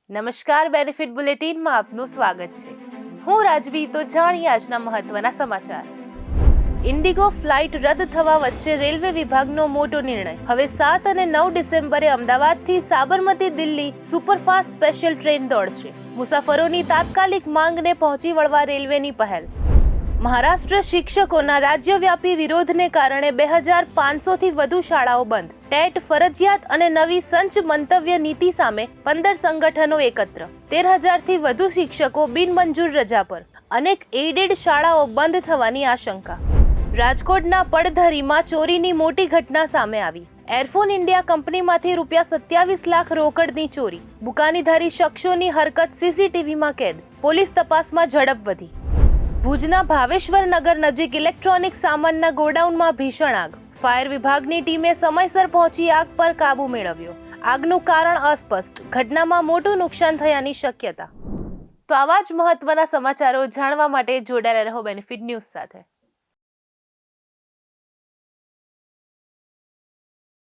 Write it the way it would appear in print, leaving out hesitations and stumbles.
નમસ્કાર, બેનિફિટ બુલેટિનમાં આપનું સ્વાગત છે. હું રાજવી. તો જાણીએ આજના મહત્વના સમાચાર. ઇન્ડિગો ફ્લાઇટ રદ થવા વચ્ચે રેલવે વિભાગનો મોટો નિર્ણય. હવે 7 અને 9 ડિસેમ્બરે અમદાવાદથી Sabarmati Delhi superfast special train દોડશે. મુસાફરોની તાત્કાલિક માંગને પહોંચી વળવા રેલવેની પહેલ. મહારાષ્ટ્ર શિક્ષકોના રાજ્યવ્યાપી વિરોધને કારણે 2500થી વધુ શાળાઓ બંધ. ટેટ ફરજિયાત અને નવી સંચ મંતવ્ય નીતિ સામે 15 સંગઠનો એકત્ર. 13,000થી વધુ શિક્ષકો બિનમંજૂર રજા પર. અનેક એઇડેડ શાળાઓ બંધ થવાની આશંકા. રાજકોટના પડધરીમાં ચોરીની મોટી ઘટના સામે આવી. એરફોન ઇન્ડિયા કંપનીમાંથી ₹27 લાખ રોકડની ચોરી. બુકાનીધારી શખ્સોની હરકત સીસીટીવીમાં કેદ. પોલીસ તપાસમાં ઝડપ વધી. ભુજના ભાવેશ્વર નગર નજીક ઇલેક્ટ્રોનિક સામાનના ગોડાઉનમાં ભીષણ આગ. ફાયર વિભાગની ટીમે સમયસર પહોંચી આગ પર કાબુ મેળવ્યો. આગનું કારણ અસ્પષ્ટ. ઘટનામાં મોટું નુકસાન થયાની શક્યતા. તો આવા જ મહત્વના સમાચારો જાણવા માટે જોડાયેલા રહો બેનિફિટ ન્યૂઝ સાથે.